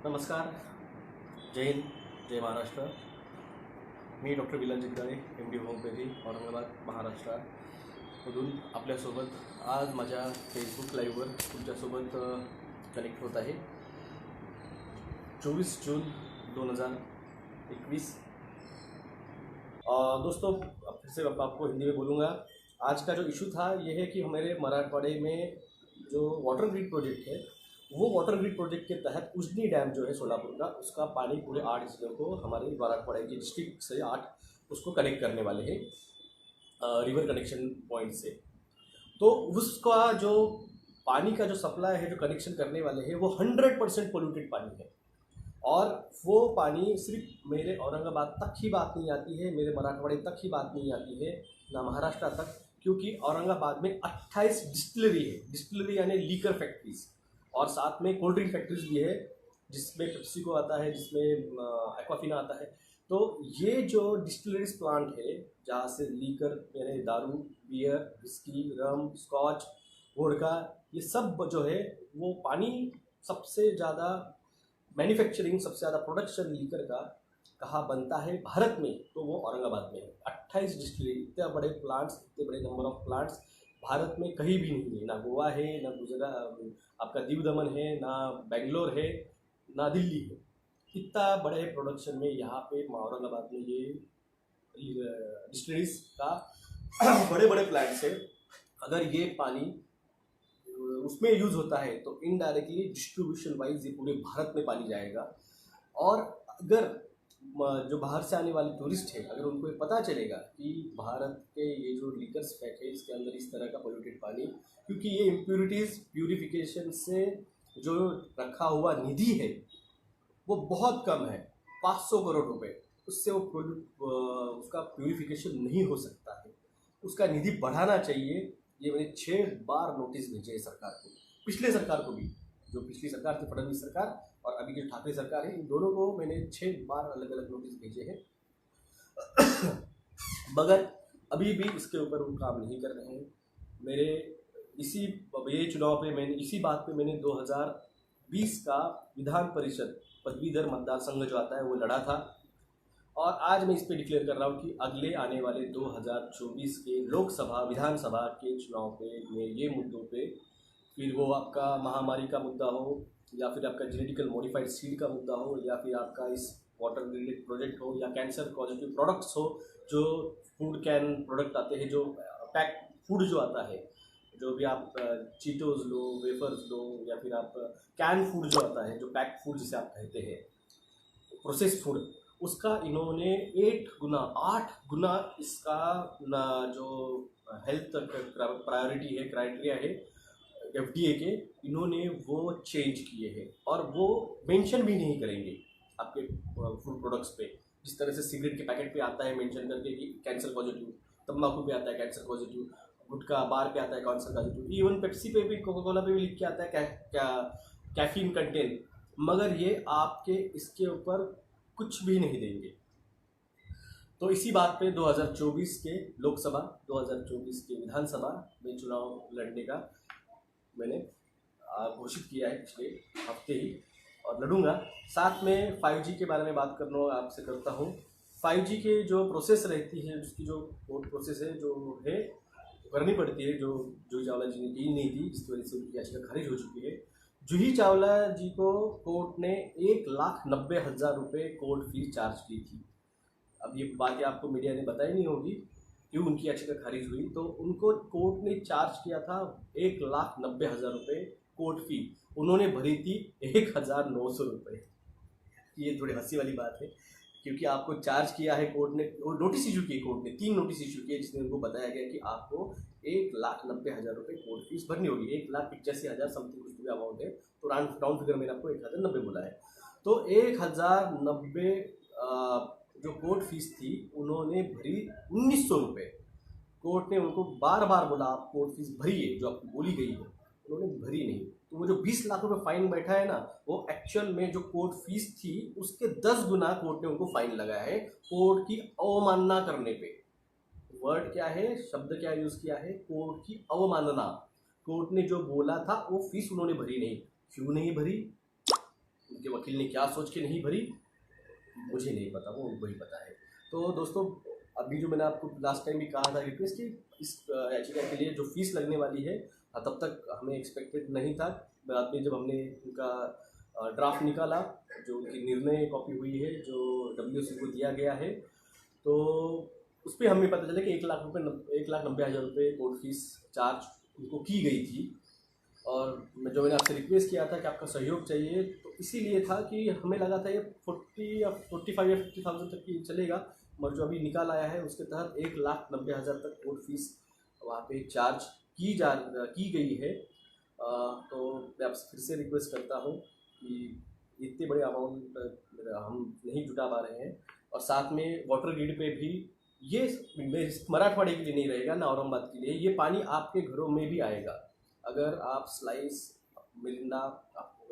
नमस्कार. जय हिंद. जय महाराष्ट्र. मी डॉक्टर विलास जिंदाळे, MD होमिओपॅथी, औरंगाबाद, महाराष्ट्रामधून आपल्यासोबत आज माझ्या फेसबुक लाईव्हवर तुमच्यासोबत कनेक्ट होत आहे. 24 जून 2021. दोस्तों, फिर से आपको हिंदी में बोलूँगा. आज का जो इशू था ये है कि हमारे मराठवाड़े में जो वाटर ग्रिड प्रोजेक्ट है, वो वाटर ग्रिड प्रोजेक्ट के तहत उजनी डैम जो है सोलापुर का, उसका पानी पूरे 8 जिलों को, हमारे मराठवाड़ा के डिस्ट्रिक्ट से 8 उसको कनेक्ट करने वाले हैं रिवर कनेक्शन पॉइंट से. तो उसका जो पानी का जो सप्लाई है, जो कनेक्शन करने वाले हैं, वो 100% पोल्यूटेड पानी है. और वो पानी सिर्फ मेरे औरंगाबाद तक ही बात नहीं आती है, मेरे मराठवाड़े तक ही बात नहीं आती है, ना महाराष्ट्र तक, क्योंकि औरंगाबाद में 28 डिस्टिलरी है. डिस्टिलरी यानी लीकर फैक्ट्रीज, और साथ में कोल्ड ड्रिंक फैक्ट्रीज भी है, जिसमें पेप्सिको आता है, जिसमें एक्वाफिना आता है. तो ये जो डिस्टिलरीज प्लांट है, जहाँ से लीकर यानी दारू, बियर, विस्की, रम, स्कॉच, वोडका, ये सब जो है वो पानी सबसे ज़्यादा मैन्युफैक्चरिंग, सबसे ज़्यादा प्रोडक्शन लीकर का कहाँ बनता है भारत में, तो वो औरंगाबाद में है. 28 डिस्टिलरी, इतने बड़े प्लांट्स, इतने बड़े नंबर ऑफ प्लांट्स भारत में कहीं भी नहीं है. ना गोवा है, ना गुजरात, आपका दीव दमन है, ना बेंगलोर है, ना दिल्ली है. इतना बड़े प्रोडक्शन में यहाँ पे औरंगाबाद में ये डिस्टिलरीज का बड़े बड़े प्लांट्स है. अगर ये पानी उसमें यूज़ होता है तो इनडायरेक्टली डिस्ट्रीब्यूशन वाइज ये पूरे भारत में पानी जाएगा. और अगर जो बाहर से आने वाले टूरिस्ट है, अगर उनको ये पता चलेगा कि भारत के ये जो लीकर्स पैक है, इसके अंदर इस तरह का पोल्यूटेड पानी, क्योंकि ये इम्प्यूरिटीज़ प्यूरिफिकेशन से जो रखा हुआ निधि है वो बहुत कम है, 500 करोड़ रुपए, उससे वो उसका प्यूरिफिकेशन नहीं हो सकता है. उसका निधि बढ़ाना चाहिए. ये मैंने 6 बार नोटिस भेजे है सरकार को, पिछले सरकार को भी, जो पिछली सरकार थी फडणवीस सरकार, और अभी जो ठाकरे सरकार है, इन दोनों को मैंने 6 बार अलग अलग नोटिस भेजे हैं. मगर अभी भी इसके ऊपर वो काम नहीं कर रहे हैं. मेरे ये चुनाव पे मैंने इसी बात पे मैंने 2020 का विधान परिषद पदवीधर मतदार संघ जो आता है वो लड़ा था. और आज मैं इस पे डिक्लेयर कर रहा हूँ कि अगले आने वाले 2024 के लोकसभा विधानसभा के चुनाव पे मैं ये मुद्दों पे, फिर वो आपका महामारी का मुद्दा हो, या फिर आपका जेनेटिकल मॉडिफाइड सीड का मुद्दा हो, या फिर आपका इस वाटर रिलेटेड प्रोजेक्ट हो, या कैंसर पॉजिटिव प्रोडक्ट्स हो, जो फूड कैन प्रोडक्ट आते हैं, जो पैक फूड जो आता है, जो भी आप चीटोज लो, वेफर्स लो, या फिर आप कैन फूड जो आता है, जो पैक फूड जिसे आप कहते हैं, प्रोसेस फूड, उसका इन्होंने 8 गुना इसका जो हेल्थ प्रायोरिटी है, क्राइटेरिया है FDA के, इन्होंने वो चेंज किए हैं. और वो मेंशन भी नहीं करेंगे आपके फूड प्रोडक्ट्स पे. जिस तरह से सिगरेट के पैकेट पे आता है मेंशन करके कि कैंसर पॉजिटिव, तम्बाकू पे आता है कैंसर पॉजिटिव, गुटखा बार पे आता है कैंसर पॉजिटिव, इवन पेप्सी पे भी, कोका कोला पे भी लिख के आता है कैफीन कंटेंट. मगर ये आपके इसके ऊपर कुछ भी नहीं देंगे. तो इसी बात पे 2024 के लोकसभा, 2024 के विधानसभा में चुनाव लड़ने का मैंने घोषित किया है पिछले हफ्ते ही, और लड़ूंगा. साथ में 5G के बारे में बात करना आपसे करता हूँ. 5G के जो प्रोसेस रहती है, उसकी जो कोर्ट प्रोसेस है जो है करनी पड़ती है, जो जूही चावला जी ने की नहीं थी, जिसकी वजह से उनकी याचिका खारिज हो चुकी है. जूही चावला जी को कोर्ट ने 1,90,000 रुपये कोर्ट फीस चार्ज की थी. अब ये बातें आपको मीडिया ने बताई नहीं होगी क्यों उनकी याचिका खारिज हुई. तो उनको कोर्ट ने चार्ज किया था 1,90,000 रुपये कोर्ट फी. उन्होंने भरी थी 1,900 रुपये. ये थोड़ी हंसी वाली बात है, क्योंकि आपको चार्ज किया है कोर्ट ने, नोटिस इशू की कोर्ट ने, 3 नोटिस इशू किए, जिसमें उनको बताया गया कि आपको 1,90,000 रुपये कोर्ट फीस भरनी होगी. 1,85,000 समथिंग कुछ भी अमाउंट है, तो राउंड फिगर मैंने आपको 1,090 बोला है. तो 1,090 जो कोर्ट फीस थी, उन्होंने भरी 1,900 रुपये. कोर्ट ने उनको बार बार बोला आप कोर्ट फीस भरिए, जो आपको बोली गई है, उन्होंने भरी नहीं. तो वो जो 20 लाख रुपए फाइन बैठा है ना, वो एक्चुअल में जो कोर्ट फीस थी उसके 10 गुना कोर्ट ने उनको फाइन लगाया है, कोर्ट की अवमानना करने पे. वर्ड क्या है, शब्द क्या यूज़ किया है, कोर्ट की अवमानना. कोर्ट ने जो बोला था वो फीस उन्होंने भरी नहीं. क्यों नहीं भरी? उनके वकील ने क्या सोच के नहीं भरी मुझे नहीं पता, वो वही पता है। तो दोस्तों अभी जो मैंने आपको लास्ट टाइम भी कहा था रिक्वेस्ट की इस याचिका के लिए जो फीस लगने वाली है तब तक हमें एक्सपेक्टेड नहीं था। बाद में जब हमने उनका ड्राफ्ट निकाला, जो उनकी निर्णय कॉपी हुई है जो WOC को दिया गया है, तो उस पर हमें पता चला कि 1,90,000 रुपये कोर्ट फीस चार्ज उनको की गई थी। और जो मैंने आपसे रिक्वेस्ट किया था कि आपका सहयोग चाहिए, तो इसीलिए था कि हमें लगा था ये 40 या 45 या 50,000 तक की चलेगा, मगर जो अभी निकाल आया है उसके तहत 1,90,000 तक कोर्ट फीस वहाँ पे चार्ज की गई है। तो मैं आपसे फिर से रिक्वेस्ट करता हूँ कि इतने बड़े अमाउंट हम नहीं जुटा पा रहे हैं। और साथ में वाटर ग्रिड पे भी ये मराठवाड़े के लिए नहीं रहेगा ना औरंगाबाद के लिए, ये पानी आपके घरों में भी आएगा। अगर आप स्लाइस, मिरिंडा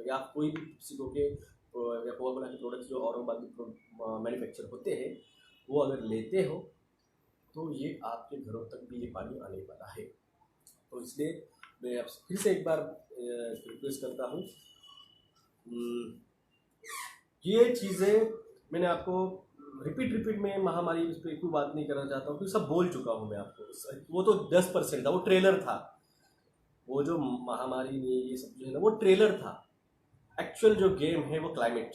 या कोई भी सिको के या कोका-कोला के प्रोडक्ट्स जो औरंगाबाद में मैन्युफैक्चर होते हैं वो अगर लेते हो तो ये आपके घरों तक भी ये पानी आने वाला है। तो इसलिए मैं आपसे फिर से एक बार रिक्वेस्ट करता हूँ। ये चीज़ें मैंने आपको रिपीट में महामारी इस पर कोई बात नहीं करना चाहता हूँ क्योंकि सब बोल चुका हूँ मैं आपको। वो तो 10% था, वो ट्रेलर था। वो जो महामारी ने ये सब जो है ना वो ट्रेलर था। एक्चुअल जो गेम है वो क्लाइमेट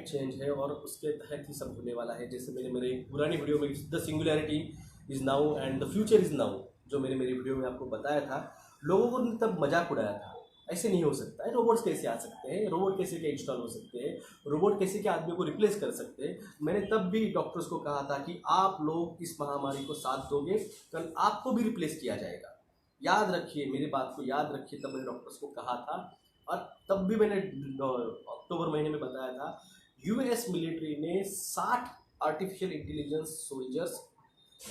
चेंज है और उसके तहत ही सब होने वाला है। जैसे मेरे पुरानी वीडियो में the singularity is now and the future is now जो मेरी वीडियो में आपको बताया था, लोगों को तब मजाक उड़ाया था। ऐसे नहीं हो सकता है, रोबोट्स कैसे आ सकते हैं, रोबोट कैसे क्या इंस्टॉल हो सकते हैं, रोबोट कैसे क्या आदमी को रिप्लेस कर सकते हैं। मैंने तब भी डॉक्टर्स को कहा था कि आप लोग इस महामारी को साथ दोगे, कल आपको भी रिप्लेस किया जाएगा। याद रखिए, मेरी बात को याद रखिए, तब मैंने डॉक्टर्स को कहा था। और तब भी मैंने अक्टूबर महीने में बताया था US मिलिट्री ने 60 आर्टिफिशियल इंटेलिजेंस सोल्जर्स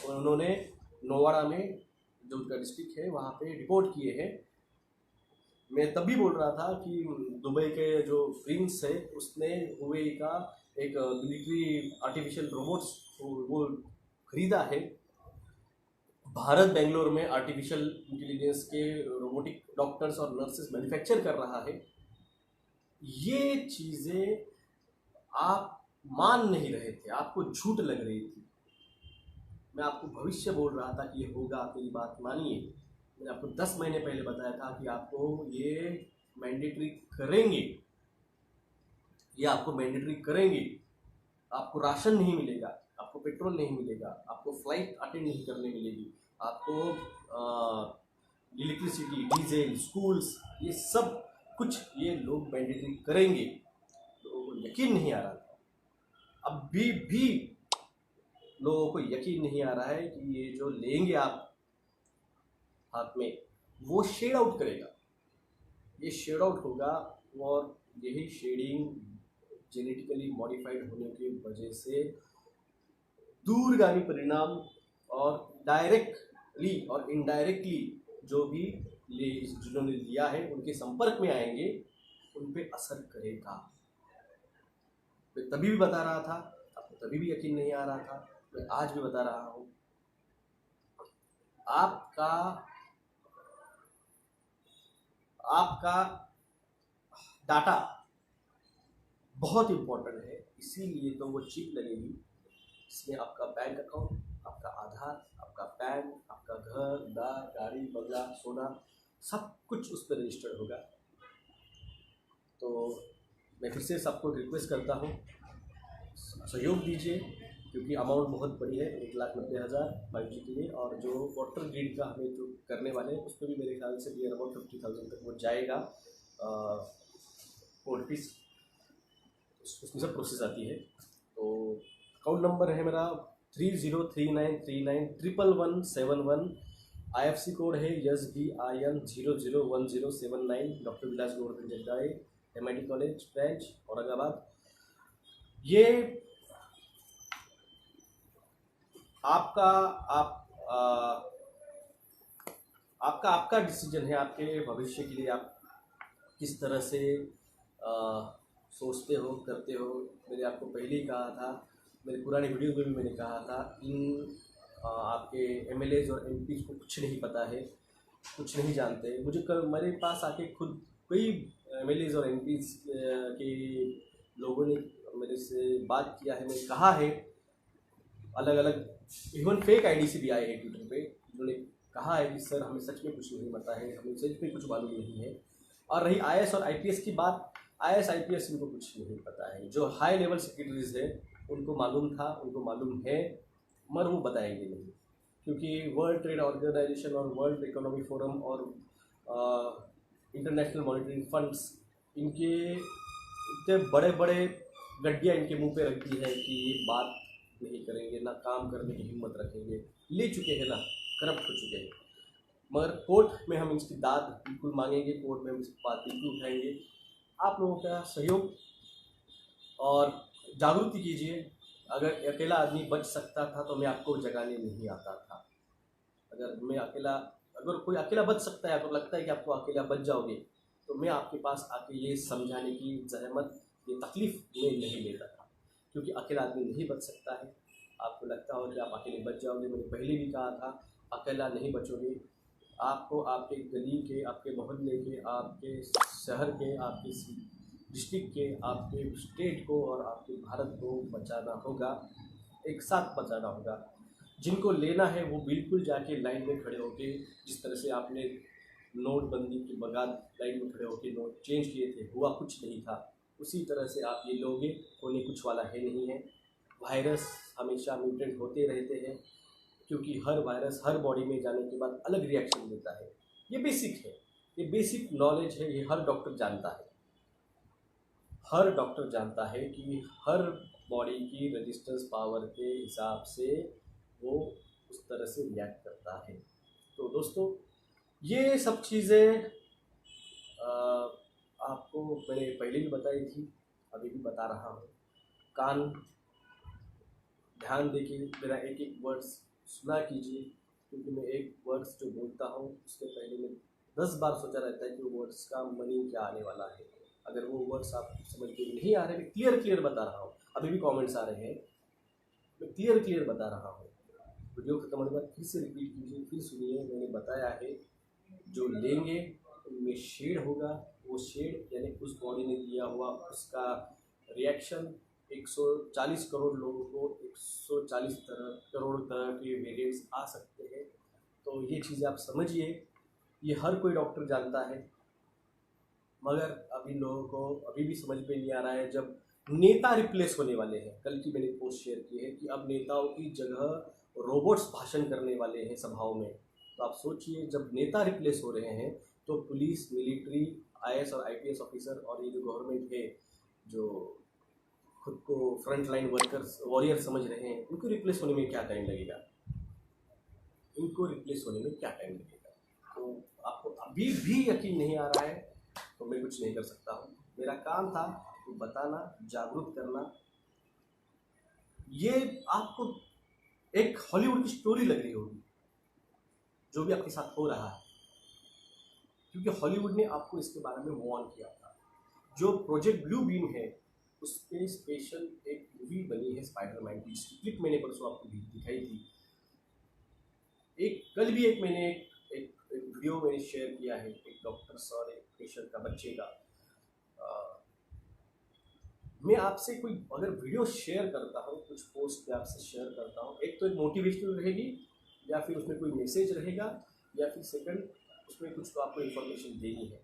उन्होंने नोवाड़ा में जो उनका डिस्ट्रिक्ट है वहाँ पे रिपोर्ट किए हैं। मैं तभी बोल रहा था कि दुबई के जो प्रिंस है उसने हुवेई का एक मिलिट्री आर्टिफिशियल रोबोट्स वो खरीदा है। भारत बेंगलोर में आर्टिफिशियल इंटेलिजेंस के रोबोटिक डॉक्टर्स और नर्सेस मैन्युफैक्चर कर रहा है। ये चीज़ें आप मान नहीं रहे थे, आपको झूठ लग रही थी। मैं आपको भविष्य बोल रहा था कि ये होगा, आप मेरी बात मानिए। मैंने आपको 10 महीने पहले बताया था कि आपको ये मैंडेटरी करेंगे, ये आपको मैंडेटरी करेंगे। आपको राशन नहीं मिलेगा, आपको पेट्रोल नहीं मिलेगा, आपको फ्लाइट अटेंड नहीं करने मिलेगी, आपको इलेक्ट्रिसिटी, डीजल, स्कूल्स, ये सब कुछ ये लोग मैंडेटरी करेंगे। लोगों को यकीन नहीं आ रहा था, अभी भी लोगों को यकीन नहीं आ रहा है कि ये जो लेंगे आप हाथ में वो शेड आउट करेगा, ये शेड आउट होगा। और यही शेडिंग जेनेटिकली मॉडिफाइड होने की वजह से दूरगामी परिणाम और डायरेक्टली और इनडायरेक्टली जो भी जिन्होंने लिया है उनके संपर्क में आएंगे, उन पे असर करेगा। मैं तभी भी बता रहा था, आपको तभी भी यकीन नहीं आ रहा था, मैं आज भी बता रहा हूँ। आपका डाटा बहुत इम्पोर्टेंट है, इसीलिए तो वो चिप लगेगी। इसमें आपका बैंक अकाउंट, आपका आधार, आपका पैन, आपका घर दार, गाड़ी, बंगला, सोना, सब कुछ उस पर रजिस्टर्ड होगा। तो मैं फिर से सबको रिक्वेस्ट करता हूँ, सहयोग दीजिए, क्योंकि अमाउंट बहुत बड़ी है, 1,90,000 5G के लिए। और जो वाटर ग्रिड का हमें जो करने वाले हैं उस पर भी मेरे ख्याल से नियर अबाउट 50,000 तक वो जाएगा। कोर्ट फीस उसमें सब प्रोसेस आती है। तो अकाउंट नंबर है मेरा 303939111171। IFC कोड है SBIN 001079, doctor Vilas Govardhan Jagdale, MIT college branch Aurangabad. ये आपका डिसीजन है, आपके भविष्य के लिए आप किस तरह से सोचते हो, करते हो। मैंने आपको पहले ही कहा था, मेरे पुराने वीडियो में भी मैंने कहा था, इन आपके MLAs और MPs को कुछ नहीं पता है, कुछ नहीं जानते। मुझे मेरे पास आके खुद कई एमएलएज और एमपीज के लोगों ने मेरे से बात किया है, मैंने कहा है, अलग अलग इवन फेक आईडी से भी आए हैं ट्विटर पे, जिन्होंने कहा है कि सर हमें सच में कुछ नहीं पता है, हमें सच में कुछ मालूम नहीं है। और रही आईएएस और आईपीएस की बात, आईएएस आईपीएस उनको कुछ नहीं पता है। जो हाई लेवल सेक्रेटरीज है उनको मालूम था, उनको मालूम है, मगर वो बताएंगे नहीं, क्योंकि वर्ल्ड ट्रेड ऑर्गेनाइजेशन और वर्ल्ड इकोनॉमिक फोरम और इंटरनेशनल मॉनिटरिंग फंड्स इनके इतने बड़े बड़े गड्डियाँ इनके मुंह पे रख दी है कि ये बात नहीं करेंगे, ना काम करने की हिम्मत रखेंगे। ले चुके हैं ना, करप्ट हो चुके हैं। मगर कोर्ट में हम इसकी दाद बिल्कुल मांगेंगे, कोर्ट में हम इसकी बात बिल्कुल उठाएंगे। आप लोगों का सहयोग और जागृति कीजिए। अगर अकेला आदमी बच सकता था तो मैं आपको जगाने नहीं आता था। अगर कोई अकेला बच सकता है, तो लगता है कि आपको अकेला बच जाओगे, तो मैं आपके पास आके ये समझाने की जहमत, ये तकलीफ़ मैं नहीं लेता था, क्योंकि अकेला आदमी नहीं बच सकता है। आपको लगता हो कि आप अकेले बच जाओगे, मैंने पहले भी कहा था, अकेला नहीं बचोगे। आपको आपके गली के, आपके मोहल्ले के, आपके शहर के, आपके डिस्ट्रिक्ट के, आपके स्टेट को और आपके भारत को बचाना होगा, एक साथ बचाना होगा। जिनको लेना है वो बिल्कुल जाके लाइन में खड़े होके, जिस तरह से आपने नोटबंदी के बगाद लाइन में खड़े होके नोट चेंज किए थे, हुआ कुछ नहीं था, उसी तरह से आप ये लोगे, होने कुछ वाला है नहीं है। वायरस हमेशा म्यूटेंट होते रहते हैं, क्योंकि हर वायरस हर बॉडी में जाने के बाद अलग रिएक्शन देता है। ये बेसिक है, ये बेसिक नॉलेज है, ये हर डॉक्टर जानता है। हर डॉक्टर जानता है कि हर बॉडी की रेजिस्टेंस पावर के हिसाब से वो उस तरह से रिएक्ट करता है। तो दोस्तों, ये सब चीज़ें आपको मैंने पहले भी बताई थी, अभी भी बता रहा हूँ। कान ध्यान देके मेरा एक एक वर्ड्स सुना कीजिए, क्योंकि मैं एक वर्ड्स जो बोलता हूँ उसके पहले मैं 10 बार सोचा रहता है कि वो वर्ड्स का मीनिंग क्या आने वाला है। अगर वो वर्ड्स आप समझ में नहीं आ रहे, मैं क्लियर बता रहा हूँ, अभी भी कमेंट्स आ रहे हैं, मैं क्लियर बता रहा हूँ। वीडियो खत्म होने के बाद फिर से रिपीट कीजिए, फिर सुनिए। मैंने बताया है, जो लेंगे उनमें शेड होगा, वो शेड यानी उस बॉडी ने दिया हुआ उसका रिएक्शन 140 करोड़ लोगों को 140 करोड़ तरह के वेरिएंट्स आ सकते हैं। तो ये चीज़ें आप समझिए, ये हर कोई डॉक्टर जानता है, मगर अभी लोगों को अभी भी समझ में नहीं आ रहा है। जब नेता रिप्लेस होने वाले हैं, कल की मैंने पोस्ट शेयर की है कि अब नेताओं की जगह रोबोट्स भाषण करने वाले हैं सभाओं में। तो आप सोचिए, जब नेता रिप्लेस हो रहे हैं तो पुलिस, मिलिट्री, आईएएस और आईपीएस ऑफिसर और ये जो गवर्नमेंट है, जो खुद को फ्रंट लाइन वर्कर्स, वॉरियर समझ रहे हैं, उनको रिप्लेस होने में क्या टाइम लगेगा? इनको रिप्लेस होने में क्या टाइम लगेगा? तो आपको अभी भी यकीन नहीं आ रहा है तो मैं कुछ नहीं कर सकता हूँ। मेरा काम था तो बताना, जागरूक करना। ये आपको एक हॉलीवुड की स्टोरी लग रही होगी जो भी आपके साथ हो रहा है, क्योंकि हॉलीवुड ने आपको इसके बारे में वार्न किया था। जो प्रोजेक्ट ब्लू बीम है, उस पर स्पेशल एक मूवी बनी है स्पाइडरमैन की, जिसकी क्लिप मैंने परसों आपको दिखाई थी। कल भी मैंने एक वीडियो मैंने शेयर किया है, एक डॉक्टर और एक पेशेंट का, बच्चे का। मैं आपसे कोई अगर वीडियो शेयर करता हूँ, कुछ पोस्ट पे आपसे शेयर करता हूँ, एक तो एक मोटिवेशनल रहेगी, या फिर उसमें कोई मैसेज रहेगा, या फिर सेकंड उसमें कुछ तो आपको इन्फॉर्मेशन देनी है।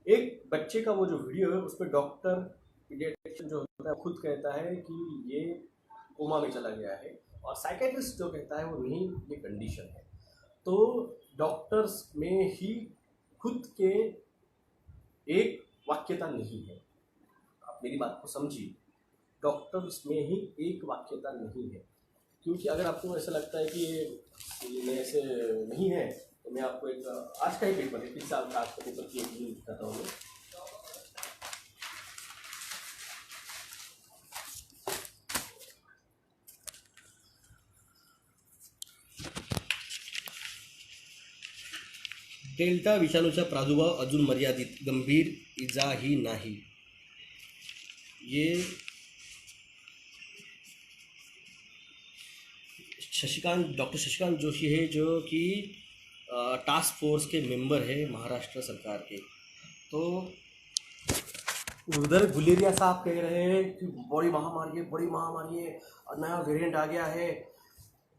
एक बच्चे का वो जो वीडियो है, उसमें डॉक्टर पीडियाट्रिशियन जो होता है खुद कहता है कि ये कोमा में चला गया है, और साइकेट्रिस्ट जो कहता है वो नहीं, ये कंडीशन है। तो डॉक्टर्स में ही खुद के एक वाक्यता नहीं है। आप मेरी बात को समझिए, डॉक्टर्स में ही एक वाक्यता नहीं है। क्योंकि अगर आपको ऐसा लगता है कि ये ऐसे नहीं है, तो मैं आपको एक आज का ही पेपर है, 3 साल का आज का पेपर की एक न्यूज़ दिखाता हूँ। डेल्टा विषाणूचा प्रादुर्भाव अजून मर्यादित, गंभीर इजाही नाही। ये डॉक्टर शशिकांत जोशी है, जो कि टास्क फोर्स के मेंबर है महाराष्ट्र सरकार के। तो उधर गुलेरिया साहब कह रहे हैं कि बड़ी महामारी है और नया वेरिएंट आ गया है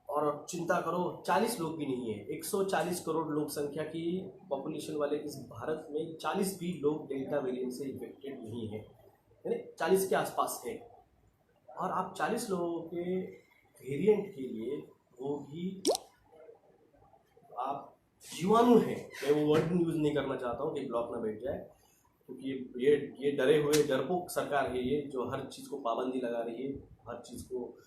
और चिंता करो। 40 लोग भी नहीं है, 140 करोड़ लोक संख्या की पॉपुलेशन वाले इस भारत में 40 भी लोग डेल्टा वेरिएंट से इन्फेक्टेड नहीं है, यानी 40 के आसपास है। और आप 40 लोगों के वेरिएंट के लिए, वो भी आप जीवाणु हैं, मैं वो वर्ड यूज़ नहीं करना चाहता हूँ कि ब्लॉक ना बैठ जाए, क्योंकि ये डरे हुए डरपोक सरकार है ये, जो हर चीज़ को पाबंदी लगा रही है, हर चीज़ को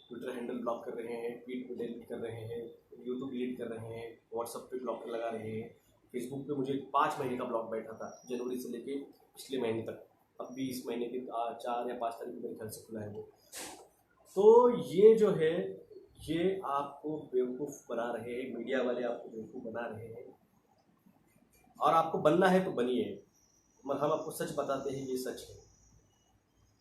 ट्विटर हैंडल ब्लॉक कर रहे हैं, ट्वीट पे डिलीट कर रहे हैं, यूट्यूब डिलीट कर रहे हैं, व्हाट्सएप पे ब्लॉक लगा रहे हैं, फेसबुक पे मुझे 5 महीने का ब्लॉक बैठा था, जनवरी से लेके पिछले महीने तक, अब भी इस महीने के 4 या 5 तारीख मेरे घर से खुला है वो। तो ये जो है, ये आपको बेवकूफ़ बना रहे हैं, मीडिया वाले आपको बेवकूफ़ बना रहे हैं, और आपको बनना है तो बनिए, मगर हम आपको सच बताते हैं, ये सच है।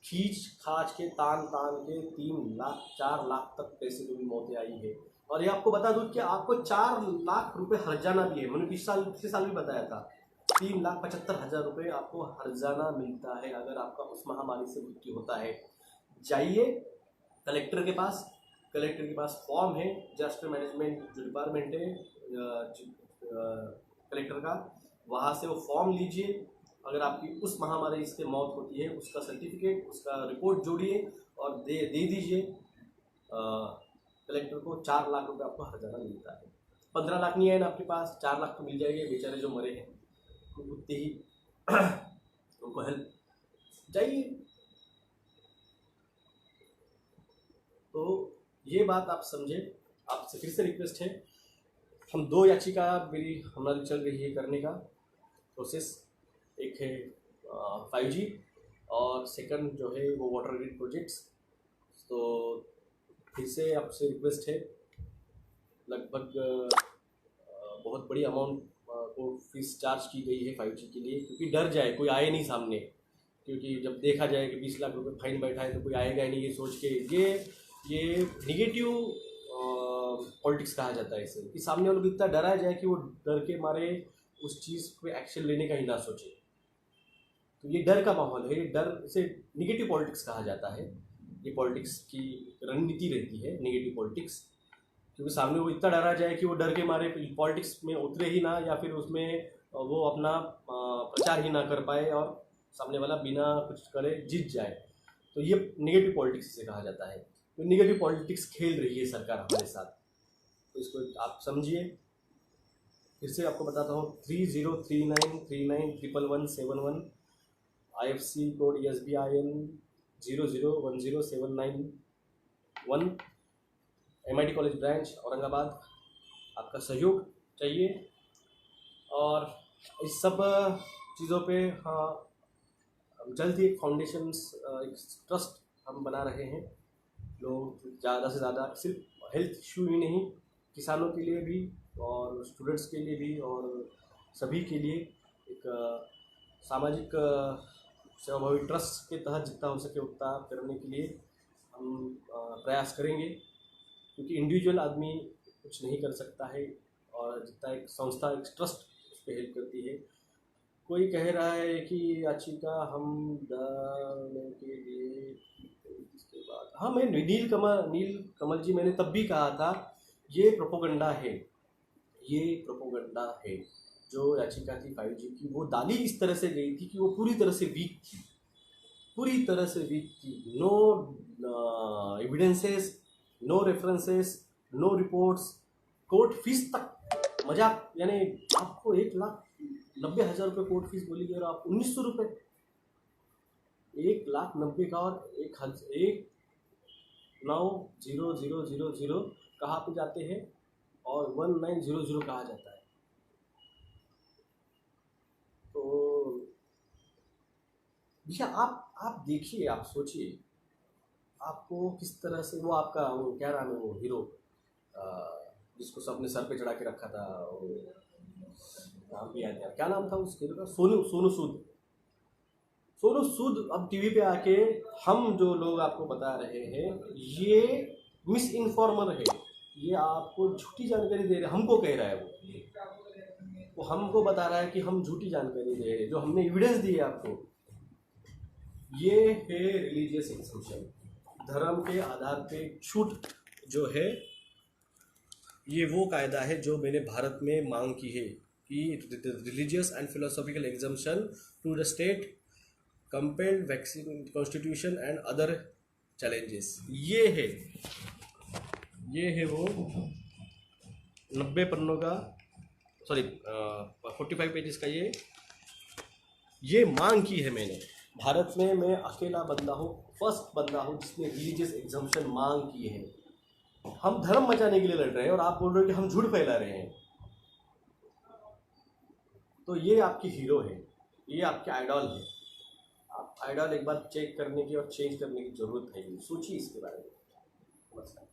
खींच खाच के तान के 3 लाख 4 लाख तक पैसे की भी मौतें आई है। और ये आपको बता दूं कि आपको 4 लाख रुपए हर्जाना भी है, मैंने पिछले साल भी बताया था, 3,75,000 रुपये आपको हर्जाना मिलता है अगर आपका उस महामारी से मृत्यु होता है। जाइए कलेक्टर के पास फॉर्म है, डिजास्टर मैनेजमेंट जो डिपार्टमेंट है कलेक्टर का, वहाँ से वो फॉर्म लीजिए। अगर आपकी उस महामारी से मौत होती है, उसका सर्टिफिकेट, उसका रिपोर्ट जोड़िए और दे दीजिए कलेक्टर को। 4 लाख रुपए आपको हर्जाना मिलता है। 15 लाख नहीं है ना आपके पास, 4 लाख तो मिल जाएंगे। बेचारे जो मरे हैं उतने ही उनको हेल्प चाहिए। तो ये बात आप समझे। आपसे फिर से रिक्वेस्ट है, हम 2 याचिका मेरी हमारी चल रही है करने का प्रोसेस। एक है 5G और सेकंड जो है वो वाटर ग्रिड प्रोजेक्ट्स। तो फिर से आपसे रिक्वेस्ट है, लगभग बहुत बड़ी अमाउंट को फीस चार्ज की गई है 5G के लिए, क्योंकि डर जाए कोई आए नहीं सामने, क्योंकि जब देखा जाए कि 20 लाख रुपए फाइन बैठा है तो कोई आएगा ही नहीं, ये सोच के। ये निगेटिव पॉलिटिक्स कहा जाता है इसे, कि सामने वालों को इतना डराया जाए कि वो डर के मारे उस चीज़ पे एक्शन लेने का ही ना सोचे। तो ये डर का माहौल है, ये डर से निगेटिव पॉलिटिक्स कहा जाता है। ये पॉलिटिक्स की रणनीति रहती है, निगेटिव पॉलिटिक्स, क्योंकि सामने वो इतना डरा जाए कि वो डर के मारे पॉलिटिक्स में उतरे ही ना, या फिर उसमें वो अपना प्रचार ही ना कर पाए और सामने वाला बिना कुछ करे जीत जाए। तो ये निगेटिव पॉलिटिक्स से कहा जाता है। तो निगेटिव पॉलिटिक्स खेल रही है सरकार हमारे साथ, तो इसको आप समझिए। फिर से आपको बताता हूँ, 3039391171, IFC code SBIN 00107911, MIT college branch Aurangabad. आपका सहयोग चाहिए। और इस सब चीज़ों पे हाँ, जल्द ही एक फाउंडेशंस, एक ट्रस्ट हम बना रहे हैं। लोग ज़्यादा से ज़्यादा सिर्फ हेल्थ इशू ही नहीं, किसानों के लिए भी और स्टूडेंट्स के लिए भी और सभी के लिए एक सामाजिक सेवाभावी ट्रस्ट के तहत जितना हो सके उतना करने के लिए हम प्रयास करेंगे, क्योंकि इंडिविजुअल आदमी कुछ नहीं कर सकता है, और जितना एक संस्था, एक ट्रस्ट उस पर हेल्प करती है। कोई कह रहा है कि याचिका हम डालने के लिए, इसके बाद हाँ, मैं नील कमल जी, मैंने तब भी कहा था ये प्रोपोगंडा है, ये प्रोपोगंडा है। जो याचिका थी 5G की, वो डाली इस तरह से गई थी कि वो पूरी तरह से वीक थी, पूरी तरह से वीक थी। No evidences, no references, no reports, court fees तक मजाक। यानी आपको 1,90,000 रुपये कोर्ट फीस बोली गई और आप 1,900 रुपये, 1,90,000 का और 1,9,000 कहाँ पे जाते हैं और 1,900 कहा जाता है। तो भैया आप देखिए, आप सोचिए, आपको किस तरह से वो आपका वो क्या नाम है, वो हीरो जिसको सबने सर पे चढ़ा के रखा था, वो नाम भी याद नहीं, क्या नाम था उस हीरो का, सोनू सूद अब टीवी पे आके हम जो लोग आपको बता रहे हैं, ये मिस इन्फॉर्मर है, ये आपको झूठी जानकारी दे रहे, हमको कह रहा है वो। वो हमको बता रहा है कि हम झूठी जानकारी दे रहे हैं, जो हमने एविडेंस दी है आपको। ये है रिलीजियस एग्जम्पशन, धर्म के आधार पे छूट जो है। ये वो कायदा है जो मैंने भारत में मांग की है कि religious and philosophical exemption to the state compelled vaccine constitution and other challenges. ये है वो 90 पन्नों का, सॉरी 45 पेजेस का ये मांग की है मैंने। भारत में मैं अकेला बंदा हूँ, फर्स्ट बंदा हूँ जिसने रिलीजियस एग्जम्पशन मांग की है। हम धर्म बचाने के लिए लड़ रहे हैं और आप बोल रहे हो कि हम झूठ फैला रहे हैं। तो ये आपकी हीरो है, ये आपके आइडॉल है। आप आइडॉल एक बार चेक करने की और चेंज करने की जरूरत है, सोचिए इसके बारे में। नमस्कार।